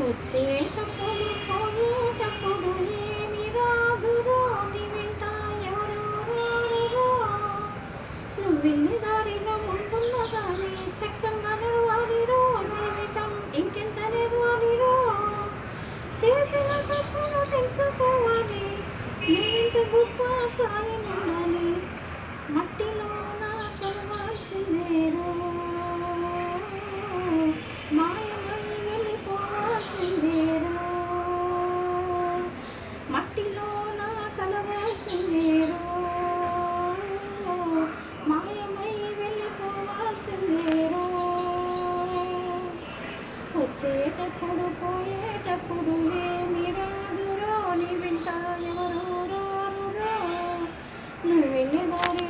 వచ్చేటప్పుడు పోయేటప్పుడు ఏమి రాదురో నీ వెంట ఎవరో రారురో. నువ్వు వెళ్ళే దారిలో ఉంటున్న కానీ చక్కగా నడవాలిరో. జీవితం ఇంకెంత నెరవాలిరో. చేసిన తప్పును తెలుసుకోవాలి. నువ్వింత గొప్ప సాయి ఉండాలి. మట్టిలో నా కలవాల్సిందేరో. మాయమై వెళ్ళిపోవాల్సిందేరో. మట్టిలో నా కలవాల్సిందేరో. మాయమై వెళ్ళిపోవాల్సిందేరో. వచ్చేటప్పుడు పోయేటప్పుడు ఏమి రాదురో నీ వెంట ఎవరో రారురో. నువ్వు వెళ్ళే దారి